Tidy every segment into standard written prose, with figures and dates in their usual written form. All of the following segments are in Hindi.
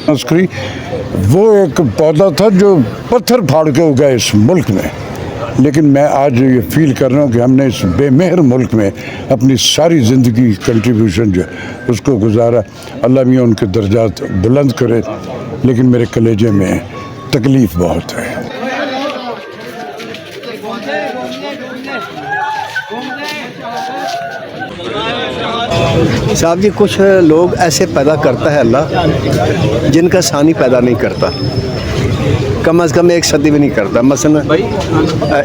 नस्करी वो एक पौधा था जो पत्थर फाड़ के उगा इस मुल्क में, लेकिन मैं आज ये फील कर रहा हूँ कि हमने इस बेमेहर मुल्क में अपनी सारी ज़िंदगी कंट्रीब्यूशन जो है उसको गुजारा। अल्लाह मियाँ उनके दर्जात बुलंद करे, लेकिन मेरे कलेजे में तकलीफ़ बहुत है। साहब जी, कुछ लोग ऐसे पैदा करता है अल्लाह जिनका सानी पैदा नहीं करता, कम अज़ कम एक सदी भी नहीं करता। मसलन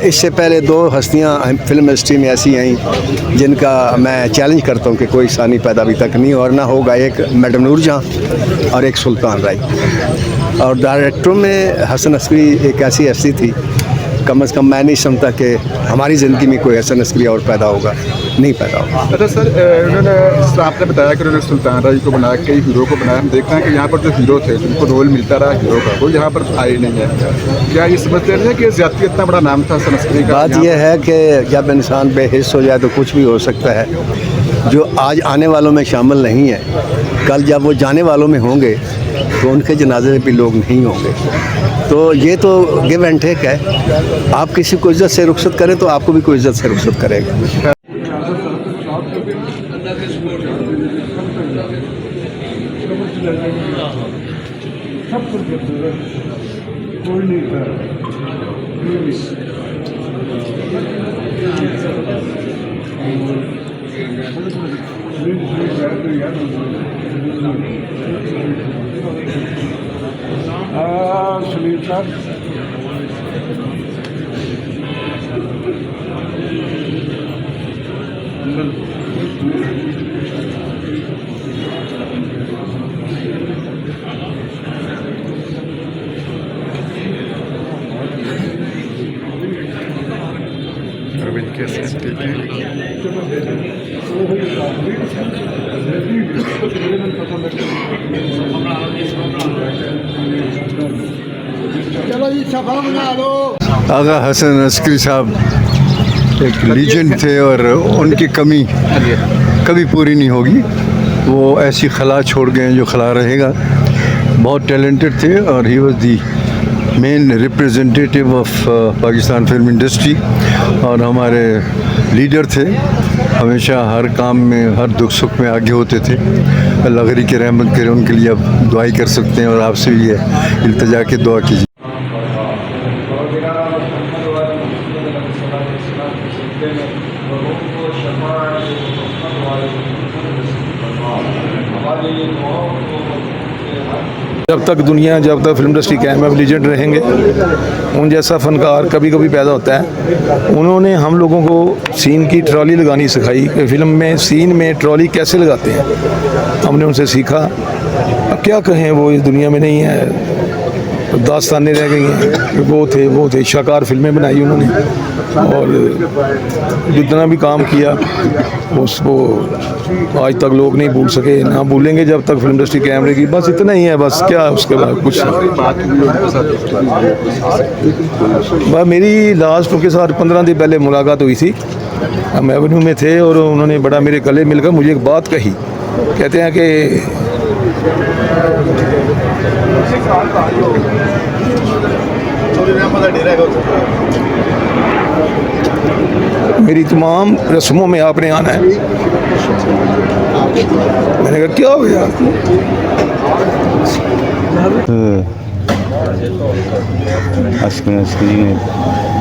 इससे पहले 2 हस्तियां फिल्म हिस्ट्री में ऐसी आई जिनका मैं चैलेंज करता हूं कि कोई सानी पैदा अभी तक नहीं और ना होगा। एक मैडम नूरजहां और एक सुल्तान राय। और डायरेक्टरों में हसन नस्करी एक ऐसी हस्ती थी, कम अज़ कम मैं नहीं समझता कि हमारी ज़िंदगी में कोई हसन नस्करी और पैदा होगा, नहीं पैदा होगा। अच्छा सर, उन्होंने आपने बताया कि उन्होंने सुल्तान राय को बनाया, कई हीरो को बनाया। हम देखते हैं कि यहाँ पर जो हीरो थे जिनको रोल मिलता रहा हीरो का, वो यहाँ पर आए नहीं है। क्या ये समझते हैं कि ज़्यादती इतना बड़ा नाम था हसन नस्करी का? बात यह है कि जब इंसान बेहिस हो जाए तो कुछ भी हो सकता है। जो आज आने वालों में शामिल नहीं है, कल जब वो जाने वालों में होंगे तो उनके जनाजे में भी लोग नहीं होंगे। तो ये तो गिव एंड टेक है। आप किसी को इज़्ज़त से रुखसत करें तो आपको भी कोई इज़्ज़त से रुखसत करेगा। सलीम साहब, अरविंद के साथ ठीक है। चलो जी सफा बना लो। आगा हसन नस्करी साहब एक लीजेंड थे और उनकी कमी कभी पूरी नहीं होगी। वो ऐसी खला छोड़ गए जो खला रहेगा। बहुत टैलेंटेड थे और he was the main representative of Pakistan film industry और हमारे लीडर थे। हमेशा हर काम में, हर दुख सुख में आगे होते थे। अल्लाह गरी की रहमत करे, उनके लिए आप दुआई कर सकते हैं और आपसे भी ये इल्तिजा के दुआ कीजिए। जब तक दुनिया, जब तक फिल्म इंडस्ट्री कायम है, लीजेंड रहेंगे। उन जैसा फनकार कभी कभी पैदा होता है। उन्होंने हम लोगों को सीन की ट्रॉली लगानी सिखाई कि फिल्म में सीन में ट्रॉली कैसे लगाते हैं। हमने उनसे सीखा। अब क्या कहें, वो इस दुनिया में नहीं है, दास्तानें रह गई हैं। वो थे शाकार फिल्में बनाई उन्होंने और जितना भी काम किया उसको आज तक लोग नहीं भूल सके, ना भूलेंगे जब तक फिल्म इंडस्ट्री कायम रहेगी। बस इतना ही है, बस क्या उसके बाद कुछ नहीं। बस मेरी लास्ट उनके साथ 15 दिन पहले मुलाकात हुई थी। हम एवेन्यू में थे और उन्होंने बड़ा मेरे गले मिलकर मुझे एक बात कही। कहते हैं कि मेरी तमाम रस्मों में आपने आना है। मैंने कहा क्या हो गया? हसन नस्करी ने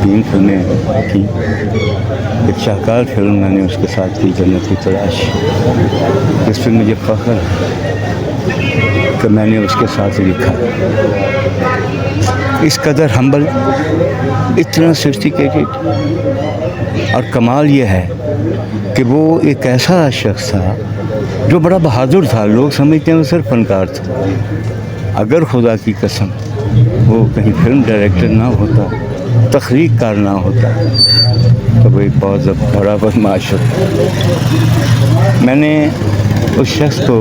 3 फिल्में की। एक शाहकार फिल्म मैंने उसके साथ की, जन्नत की तलाश। इस फिल्म मुझे फ़ख्र है कि मैंने उसके साथ लिखा। इस कदर हम्बल, इतना सोफिस्टिकेटेड, और कमाल ये है कि वो एक ऐसा शख्स था जो बड़ा बहादुर था। लोग समझते हैं वो सिर्फ फनकार था। अगर खुदा की कसम वो कहीं फिल्म डायरेक्टर ना होता, तख्रीक कार ना होता, तो वो एक बहुत बड़ा बदमाश होता। मैंने उस शख्स को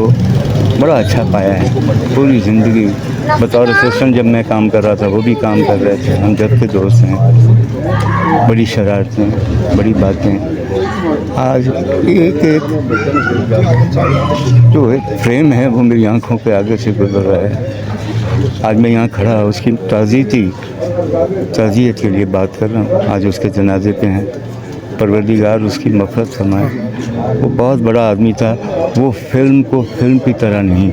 बड़ा अच्छा पाया है। पूरी ज़िंदगी बतौर असिस्टेंट जब मैं काम कर रहा था वो भी काम कर रहे थे, हम जब के दोस्त हैं। बड़ी शरारतें, बड़ी बातें। आज एक एक जो एक फ्रेम है वो मेरी आंखों के आगे से गुजर रहा है। आज मैं यहाँ खड़ा उसकी ताज़ियत के लिए बात कर रहा हूँ। आज उसके जनाजे पे हैं, परवरदिगार उसकी मग़फ़िरत फरमाए। वो बहुत बड़ा आदमी था। वो फिल्म को फिल्म की तरह नहीं,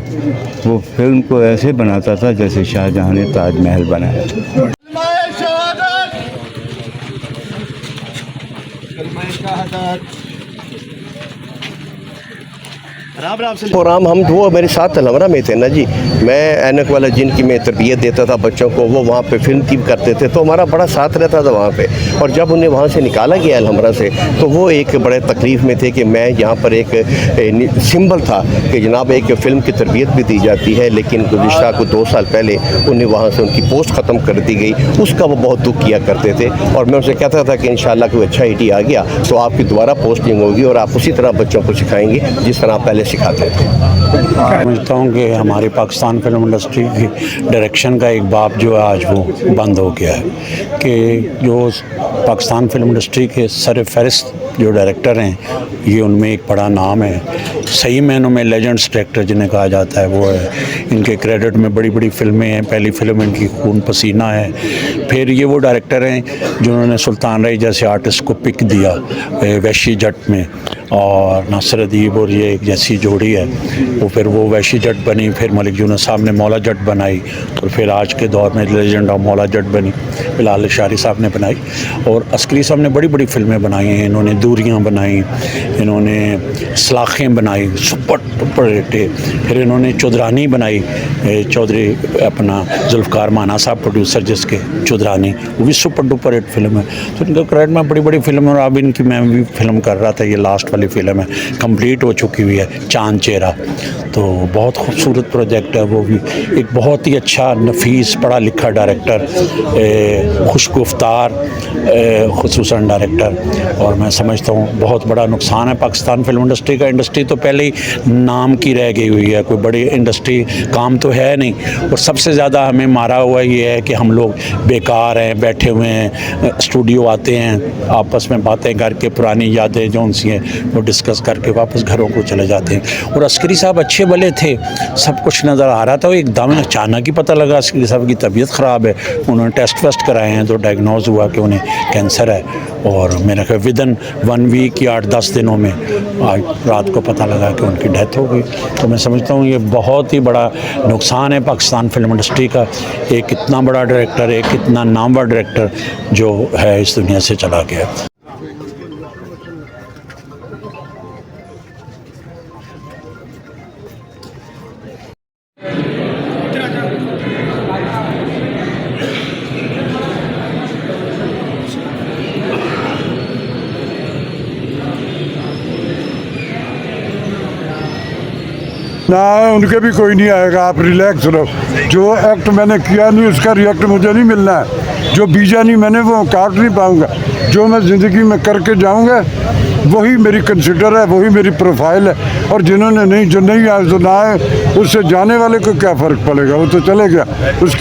वो फिल्म को ऐसे बनाता था जैसे शाहजहाँ ने ताजमहल बनाया। प्रोग्राम हम वो मेरे साथ अलमरा में थे ना जी। मैं ऐनक वाला जिनकी मैं तरबियत देता था बच्चों को, वो वहाँ पे फिल्म टीम करते थे, तो हमारा बड़ा साथ रहता था वहाँ पे। और जब उन्हें वहाँ से निकाला गया अलमरा से, तो वो एक बड़े तकलीफ़ में थे कि मैं यहाँ पर एक सिंबल था कि जनाब एक फ़िल्म की तरबियत भी दी जाती है, लेकिन गुज़िश्ता को 2 साल पहले उन्हें वहाँ से उनकी पोस्ट ख़त्म कर दी गई। उसका वो बहुत दुख किया करते थे। और मैं उनसे कहता था कि इंशाअल्लाह कोई अच्छा ईटी आ गया तो आपकी दोबारा पोस्टिंग होगी और आप उसी तरह बच्चों को सिखाएँगे जिस तरह आप पहले सिखाते थे। समझता हूँ कि हमारी पाकिस्तान फिल्म इंडस्ट्री की डायरेक्शन का एक बाब जो है आज वो बंद हो गया है, कि जो पाकिस्तान फिल्म इंडस्ट्री के सर फहरिस्त जो डायरेक्टर हैं, ये उनमें एक बड़ा नाम है। सही मायनों में लेजेंड्स डायरेक्टर जिन्हें कहा जाता है वो है। इनके क्रेडिट में बड़ी बड़ी फिल्में हैं। पहली फिल्म इनकी खून पसीना है। फिर ये वो डायरेक्टर हैं जिन्होंने सुल्तान रही जैसे आर्टिस्ट को पिक दिया वैशी जट में, और नासिर अदीब और ये एक जैसी जोड़ी है वो, फिर वो वैशी जट बनी। फिर मलिक यूनुस साहब ने मौला जट बनाई, और फिर आज के दौर में लेजेंड ऑफ मौला जट बनी, बिलाल शारी साहब ने बनाई। और अस्करी साहब ने बड़ी बड़ी फिल्में बनाई हैं। इन्होंने दूरियां बनाई, इन्होंने सलाखें बनाई, सुपर डुपर हिट। फिर इन्होंने चौधरानी बनाई, चौधरी अपना जुल्फ़कार माना साहब प्रोड्यूसर जिसके, चौधरानी, वो भी सुपर डुपर हिट फिल्म है। तो इनका क्रेडिट में बड़ी बड़ी फिल्म, और अब इनकी मैं भी फिल्म कर रहा था, ये लास्ट वाली फिल्म है, कंप्लीट हो चुकी हुई है, चांद चेहरा। तो बहुत खूबसूरत प्रोजेक्ट है वो भी। एक बहुत ही अच्छा नफीस पढ़ा लिखा डायरेक्टर, खुशगुफ्तार खुसूसन डायरेक्टर। और मैं समझता हूँ बहुत बड़ा नुकसान है पाकिस्तान फिल्म इंडस्ट्री का। इंडस्ट्री तो पहले ही नाम की रह गई हुई है, कोई बड़ी इंडस्ट्री काम तो है नहीं। और सबसे ज़्यादा हमें मारा हुआ ये है कि हम लोग बेकार हैं, बैठे हुए हैं, स्टूडियो आते हैं, आपस में बातें करके पुरानी यादें जो उनसी हैं वो डिस्कस करके वापस घरों को चले जाते हैं। और अस्करी साहब अच्छे भले थे, सब कुछ नज़र आ रहा था, वो एकदम अचानक ही पता लगा अस्करी साहब की तबीयत ख़राब है। उन्होंने टेस्ट वेस्ट कराए हैं तो डायग्नोज हुआ कि उन्हें कैंसर है। और मेरा ख्याल विदिन 1 वीक या 8-10 दिनों में आज रात को पता लगा कि उनकी डेथ हो गई। तो मैं समझता हूँ ये बहुत ही बड़ा नुकसान है पाकिस्तान फिल्म इंडस्ट्री का। एक इतना बड़ा डायरेक्टर, एक इतना नामवर डायरेक्टर जो है इस दुनिया से चला गया। ना उनके भी कोई नहीं आएगा, आप रिलैक्स रहो। जो एक्ट मैंने किया नहीं उसका रिएक्ट मुझे नहीं मिलना है। जो बीजा नहीं मैंने वो काट नहीं पाऊँगा। जो मैं ज़िंदगी में करके जाऊँगा वही मेरी कंसिडर है, वही मेरी प्रोफाइल है। और जिन्होंने नहीं, जो नहीं आए तो ना आए, उससे जाने वाले को क्या फ़र्क पड़ेगा, वो तो चले गया।